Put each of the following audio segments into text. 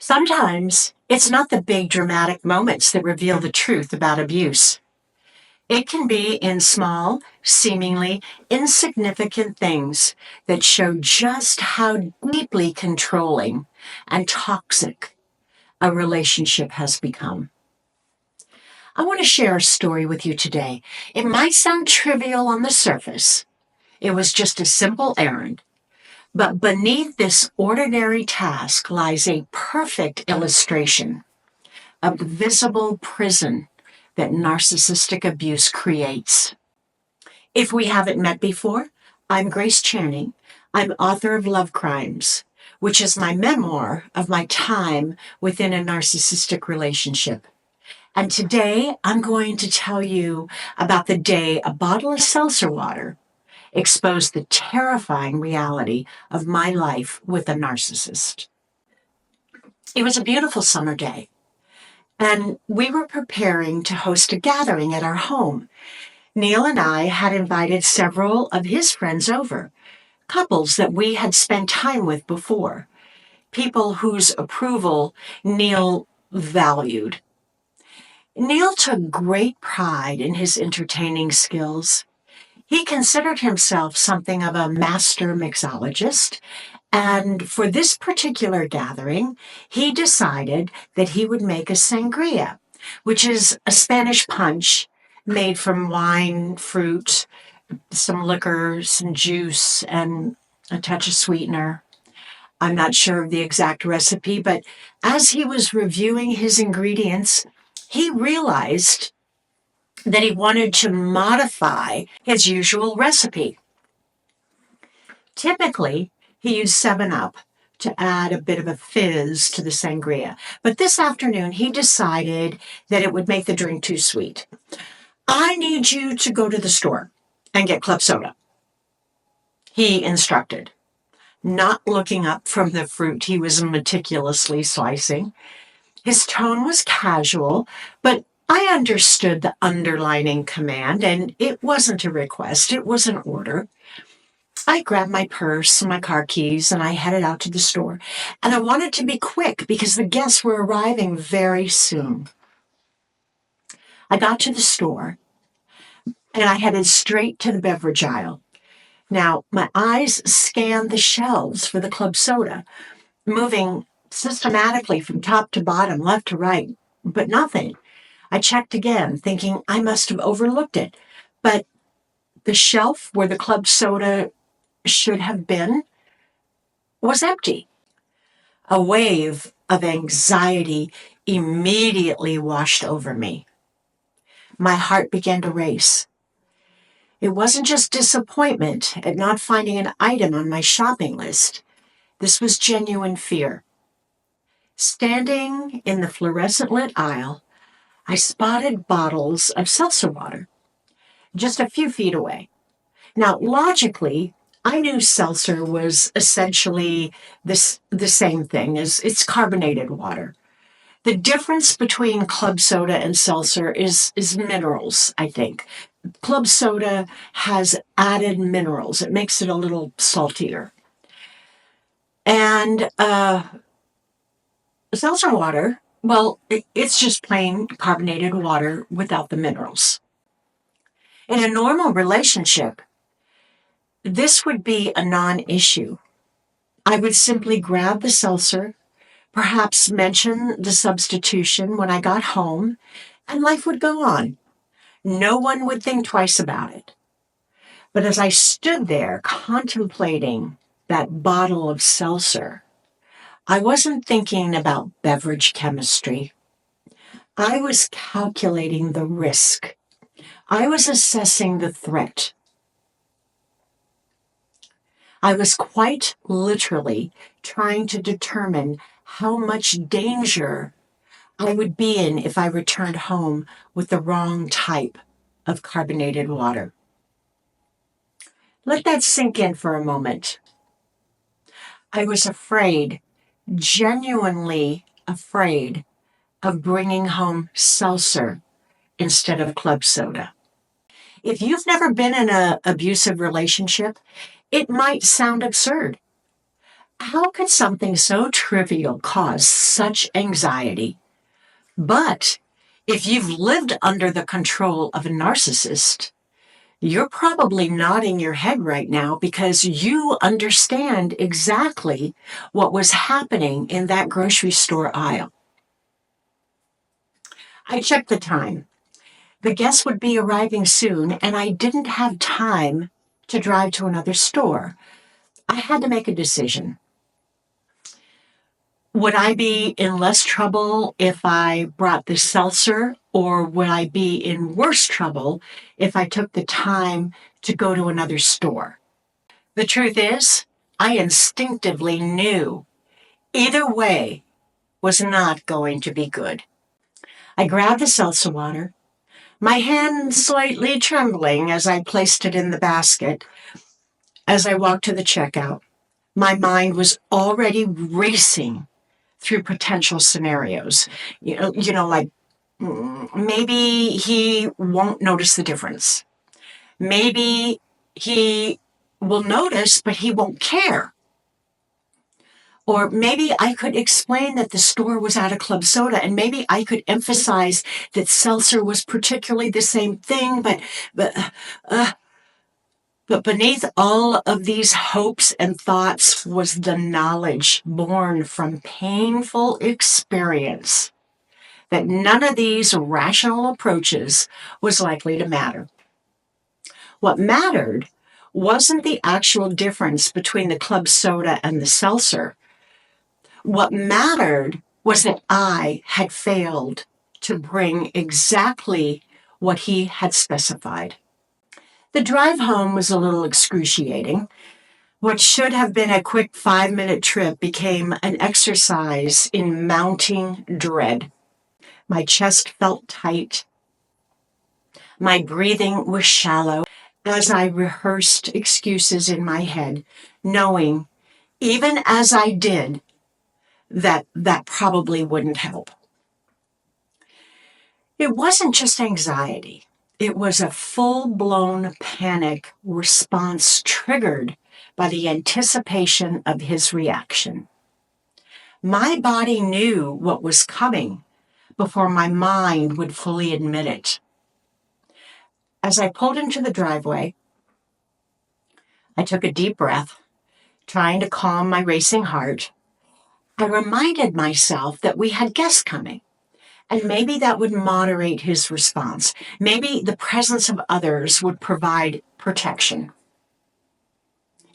Sometimes it's not the big dramatic moments that reveal the truth about abuse. It can be in small, seemingly insignificant things that show just how deeply controlling and toxic a relationship has become. I want to share a story with you today. It might sound trivial on the surface. It was just a simple errand. But beneath this ordinary task lies a perfect illustration of the visible prison that narcissistic abuse creates. If we haven't met before, I'm Grace Channing. I'm author of Love Crimes, which is my memoir of my time within a narcissistic relationship. And today I'm going to tell you about the day a bottle of seltzer water exposed the terrifying reality of my life with a narcissist. It was a beautiful summer day, and we were preparing to host a gathering at our home. Neil and I had invited several of his friends over, couples that we had spent time with before, people whose approval Neil valued. Neil took great pride in his entertaining skills. He considered himself something of a master mixologist, and for this particular gathering, he decided that he would make a sangria, which is a Spanish punch made from wine, fruit, some liquor, some juice, and a touch of sweetener. I'm not sure of the exact recipe, but as he was reviewing his ingredients, he realized that he wanted to modify his usual recipe. Typically, he used 7-Up to add a bit of a fizz to the sangria. But this afternoon, he decided that it would make the drink too sweet. I need you to go to the store and get club soda, he instructed, not looking up from the fruit he was meticulously slicing. His tone was casual, but I understood the underlining command, and it wasn't a request, it was an order. I grabbed my purse and my car keys, and I headed out to the store. And I wanted to be quick because the guests were arriving very soon. I got to the store, and I headed straight to the beverage aisle. Now, my eyes scanned the shelves for the club soda, moving systematically from top to bottom, left to right, but nothing. I checked again, thinking I must have overlooked it. But the shelf where the club soda should have been was empty. A wave of anxiety immediately washed over me. My heart began to race. It wasn't just disappointment at not finding an item on my shopping list. This was genuine fear. Standing in the fluorescent lit aisle, I spotted bottles of seltzer water just a few feet away. Now, logically, I knew seltzer was essentially the same thing as it's carbonated water. The difference between club soda and seltzer is minerals, I think. Club soda has added minerals. It makes it a little saltier. And seltzer water, well, it's just plain carbonated water without the minerals. In a normal relationship, this would be a non-issue. I would simply grab the seltzer, perhaps mention the substitution when I got home, and life would go on. No one would think twice about it. But as I stood there contemplating that bottle of seltzer, I wasn't thinking about beverage chemistry. I was calculating the risk. I was assessing the threat. I was quite literally trying to determine how much danger I would be in if I returned home with the wrong type of carbonated water. Let that sink in for a moment. I was afraid, genuinely afraid, of bringing home seltzer instead of club soda. If you've never been in an abusive relationship, it might sound absurd. How could something so trivial cause such anxiety? But if you've lived under the control of a narcissist, you're probably nodding your head right now because you understand exactly what was happening in that grocery store aisle. I checked the time. The guests would be arriving soon, and I didn't have time to drive to another store. I had to make a decision. Would I be in less trouble if I brought the seltzer, or would I be in worse trouble if I took the time to go to another store? The truth is, I instinctively knew either way was not going to be good. I grabbed the seltzer water, my hand slightly trembling as I placed it in the basket. As I walked to the checkout, my mind was already racing through potential scenarios. Like maybe he won't notice the difference. Maybe he will notice, but he won't care. Or maybe I could explain that the store was out of club soda, and maybe I could emphasize that seltzer was particularly the same thing, but beneath all of these hopes and thoughts was the knowledge born from painful experience that none of these rational approaches was likely to matter. What mattered wasn't the actual difference between the club soda and the seltzer. What mattered was that I had failed to bring exactly what he had specified. The drive home was a little excruciating. What should have been a quick 5-minute trip became an exercise in mounting dread. My chest felt tight. My breathing was shallow as I rehearsed excuses in my head, knowing, even as I did, that probably wouldn't help. It wasn't just anxiety. It was a full-blown panic response triggered by the anticipation of his reaction. My body knew what was coming before my mind would fully admit it. As I pulled into the driveway, I took a deep breath, trying to calm my racing heart. I reminded myself that we had guests coming, and maybe that would moderate his response. Maybe the presence of others would provide protection.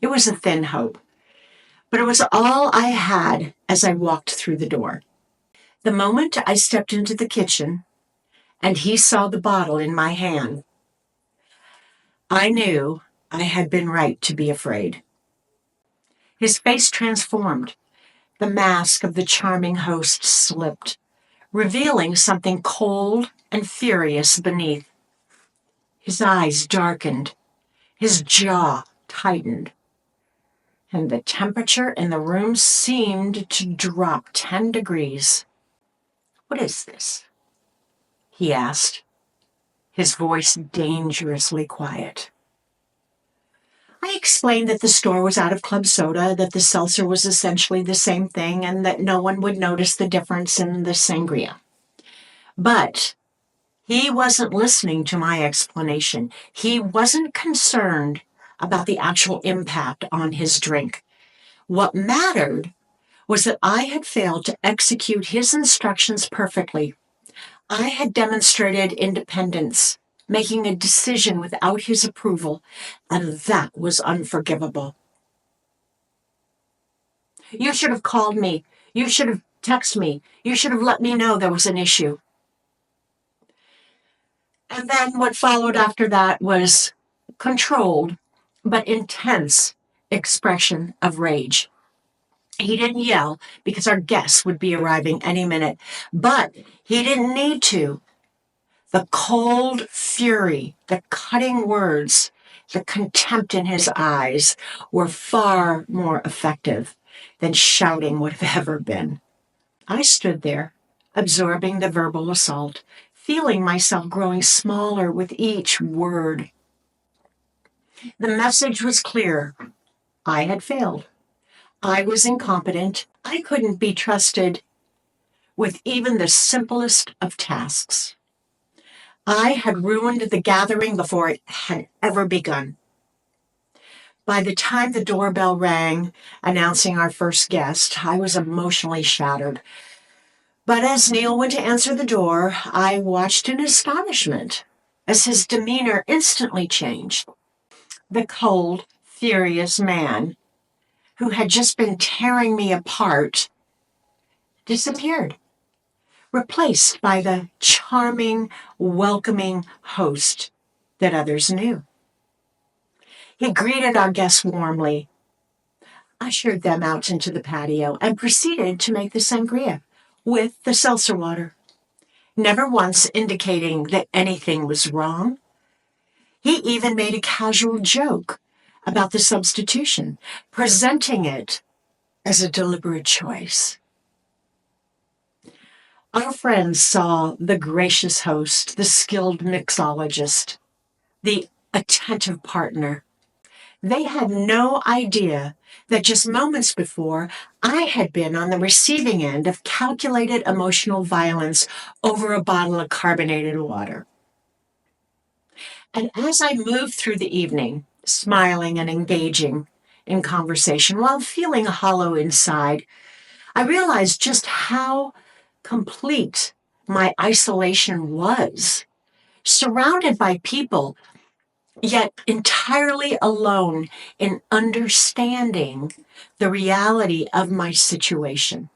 It was a thin hope, but it was all I had as I walked through the door. The moment I stepped into the kitchen and he saw the bottle in my hand, I knew I had been right to be afraid. His face transformed. The mask of the charming host slipped, revealing something cold and furious beneath. His eyes darkened, his jaw tightened, and the temperature in the room seemed to drop 10 degrees. "What is this?" he asked, his voice dangerously quiet. I explained that the store was out of club soda, that the seltzer was essentially the same thing, and that no one would notice the difference in the sangria. But he wasn't listening to my explanation. He wasn't concerned about the actual impact on his drink. What mattered was that I had failed to execute his instructions perfectly. I had demonstrated independence, making a decision without his approval, and that was unforgivable. "You should have called me. You should have texted me. You should have let me know there was an issue." And then what followed after that was controlled but intense expression of rage. He didn't yell because our guests would be arriving any minute, but he didn't need to. The cold fury, the cutting words, the contempt in his eyes were far more effective than shouting would have ever been. I stood there, absorbing the verbal assault, feeling myself growing smaller with each word. The message was clear. I had failed. I was incompetent. I couldn't be trusted with even the simplest of tasks. I had ruined the gathering before it had ever begun. By the time the doorbell rang, announcing our first guest, I was emotionally shattered. But as Neil went to answer the door, I watched in astonishment as his demeanor instantly changed. The cold, furious man who had just been tearing me apart disappeared, replaced by the charming, welcoming host that others knew. He greeted our guests warmly, ushered them out into the patio, and proceeded to make the sangria with the seltzer water, never once indicating that anything was wrong. He even made a casual joke about the substitution, presenting it as a deliberate choice. Our friends saw the gracious host, the skilled mixologist, the attentive partner. They had no idea that just moments before, I had been on the receiving end of calculated emotional violence over a bottle of carbonated water. And as I moved through the evening, smiling and engaging in conversation while feeling hollow inside, I realized just how complete my isolation was, surrounded by people, yet entirely alone in understanding the reality of my situation.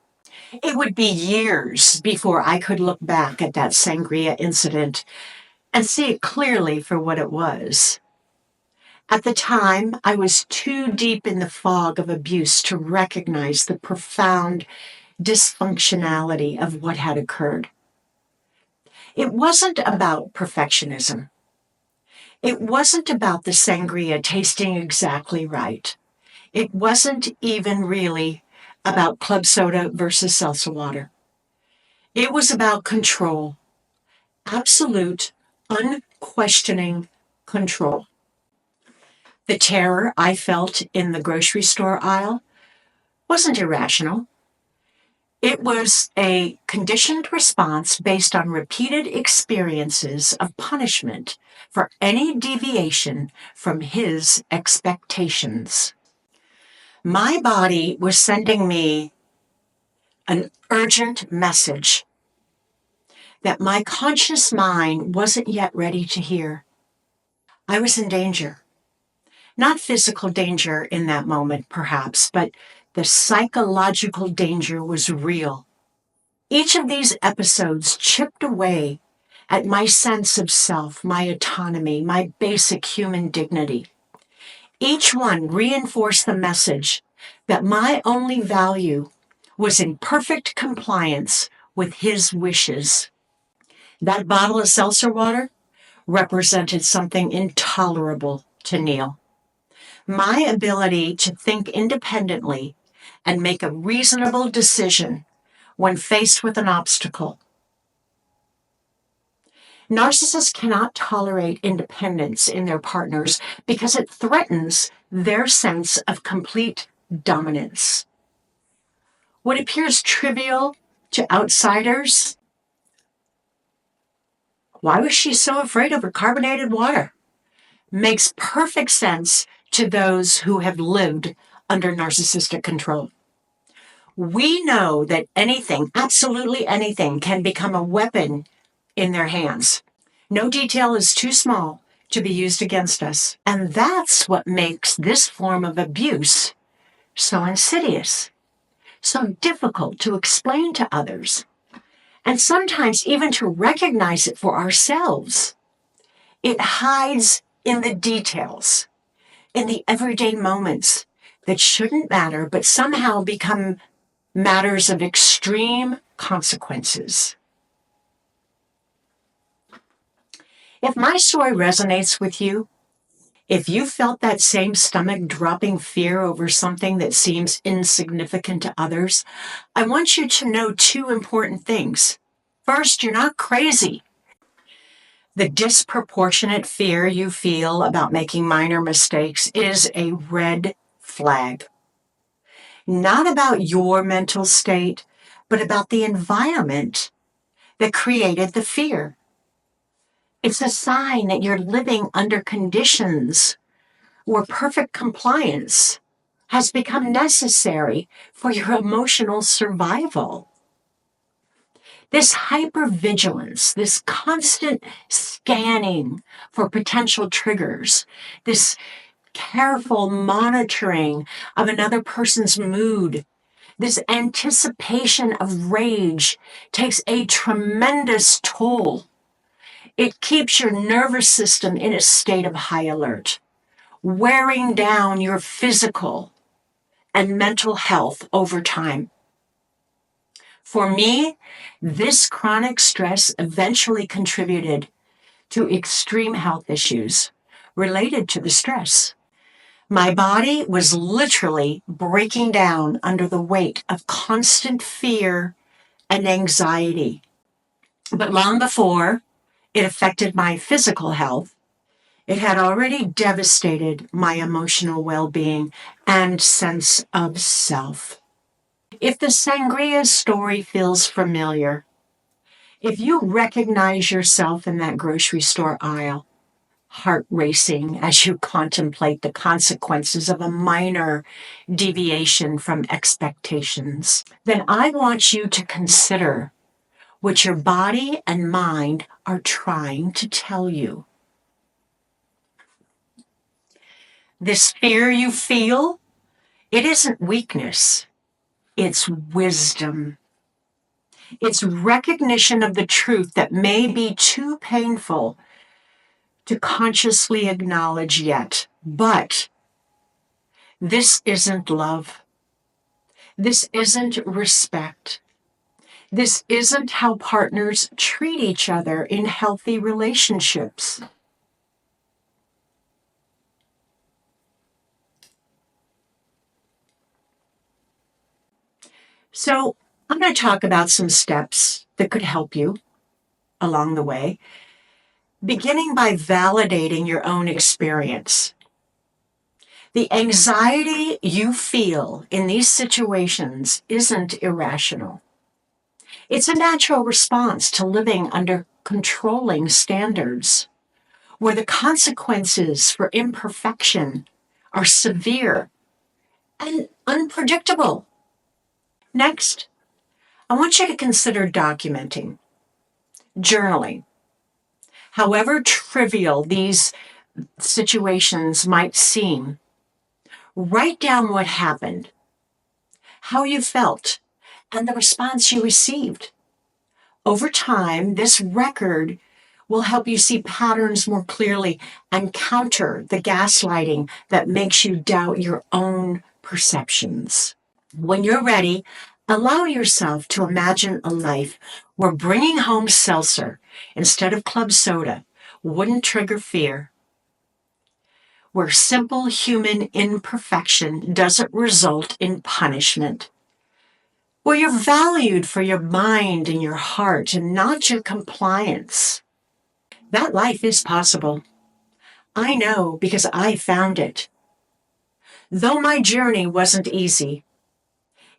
It would be years before I could look back at that sangria incident and see it clearly for what it was. At the time, I was too deep in the fog of abuse to recognize the profound dysfunctionality of what had occurred. It wasn't about perfectionism. It wasn't about the sangria tasting exactly right. It wasn't even really about club soda versus seltzer water. It was about control, absolute, unquestioning control. The terror I felt in the grocery store aisle wasn't irrational. It was a conditioned response based on repeated experiences of punishment for any deviation from his expectations. My body was sending me an urgent message that my conscious mind wasn't yet ready to hear. I was in danger. Not physical danger in that moment, perhaps, but the psychological danger was real. Each of these episodes chipped away at my sense of self, my autonomy, my basic human dignity. Each one reinforced the message that my only value was in perfect compliance with his wishes. That bottle of seltzer water represented something intolerable to Neil. My ability to think independently and make a reasonable decision when faced with an obstacle. Narcissists cannot tolerate independence in their partners because it threatens their sense of complete dominance. What appears trivial to outsiders, why was she so afraid of her carbonated water, makes perfect sense to those who have lived under narcissistic control. We know that anything, absolutely anything, can become a weapon in their hands. No detail is too small to be used against us. And that's what makes this form of abuse so insidious, so difficult to explain to others, and sometimes even to recognize it for ourselves. It hides in the details, in the everyday moments that shouldn't matter, but somehow become matters of extreme consequences. If my story resonates with you, if you felt that same stomach-dropping fear over something that seems insignificant to others, I want you to know two important things. First, you're not crazy. The disproportionate fear you feel about making minor mistakes is a red flag. not about your mental state, but about the environment that created the fear. It's a sign that you're living under conditions where perfect compliance has become necessary for your emotional survival. This hypervigilance, this constant scanning for potential triggers, this careful monitoring of another person's mood, this anticipation of rage takes a tremendous toll. It keeps your nervous system in a state of high alert, wearing down your physical and mental health over time. For me, this chronic stress eventually contributed to extreme health issues related to the stress. My body was literally breaking down under the weight of constant fear and anxiety. But long before it affected my physical health, it had already devastated my emotional well-being and sense of self. If the Sangria story feels familiar, if you recognize yourself in that grocery store aisle, heart racing as you contemplate the consequences of a minor deviation from expectations, then I want you to consider what your body and mind are trying to tell you. This fear you feel, it isn't weakness, it's wisdom. It's recognition of the truth that may be too painful to consciously acknowledge yet. But this isn't love. This isn't respect. This isn't how partners treat each other in healthy relationships. So, I'm going to talk about some steps that could help you along the way, beginning by validating your own experience. The anxiety you feel in these situations isn't irrational. It's a natural response to living under controlling standards, where the consequences for imperfection are severe and unpredictable. Next, I want you to consider documenting, journaling. However trivial these situations might seem, write down what happened, how you felt, and the response you received. Over time, this record will help you see patterns more clearly and counter the gaslighting that makes you doubt your own perceptions. When you're ready, allow yourself to imagine a life where bringing home seltzer instead of club soda wouldn't trigger fear, where simple human imperfection doesn't result in punishment, where you're valued for your mind and your heart and not your compliance. That life is possible. I know because I found it. Though my journey wasn't easy,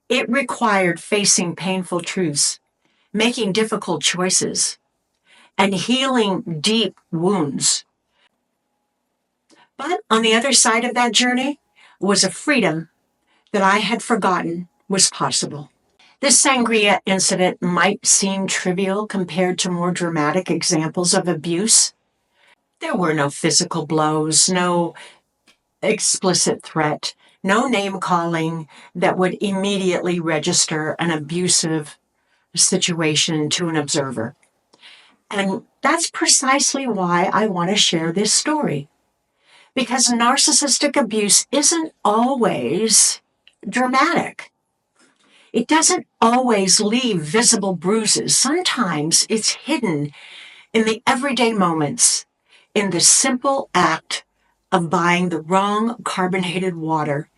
it required facing painful truths, making difficult choices, and healing deep wounds. But on the other side of that journey was a freedom that I had forgotten was possible. This sangria incident might seem trivial compared to more dramatic examples of abuse. There were no physical blows, no explicit threat, no name calling that would immediately register an abusive situation to an observer. And that's precisely why I want to share this story. Because narcissistic abuse isn't always dramatic. It doesn't always leave visible bruises. Sometimes it's hidden in the everyday moments, in the simple act of buying the wrong carbonated water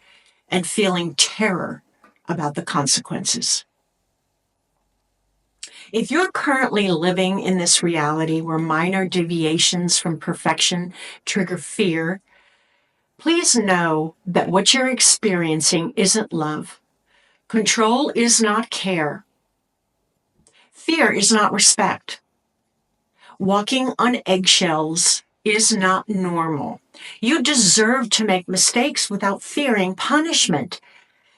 and feeling terror about the consequences. If you're currently living in this reality where minor deviations from perfection trigger fear, please know that what you're experiencing isn't love. Control is not care. Fear is not respect. Walking on eggshells is not normal. You deserve to make mistakes without fearing punishment.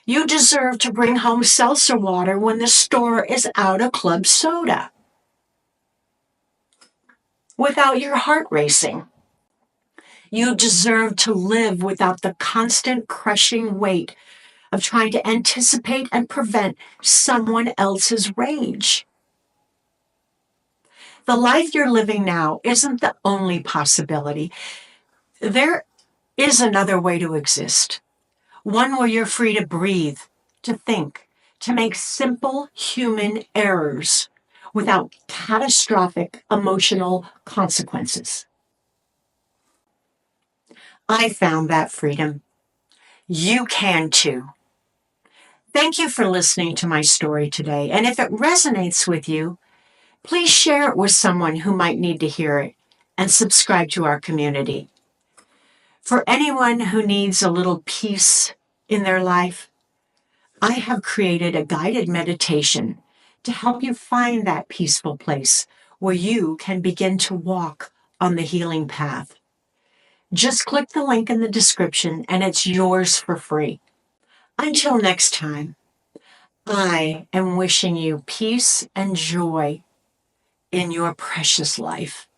You deserve to bring home seltzer water when the store is out of club soda without your heart racing. You deserve to live without the constant crushing weight of trying to anticipate and prevent someone else's rage. The life you're living now isn't the only possibility. There is another way to exist, one where you're free to breathe, to think, to make simple human errors without catastrophic emotional consequences. I found that freedom. You can too. Thank you for listening to my story today. And if it resonates with you, please share it with someone who might need to hear it and subscribe to our community. For anyone who needs a little peace in their life, I have created a guided meditation to help you find that peaceful place where you can begin to walk on the healing path. Just click the link in the description and it's yours for free. Until next time, I am wishing you peace and joy in your precious life.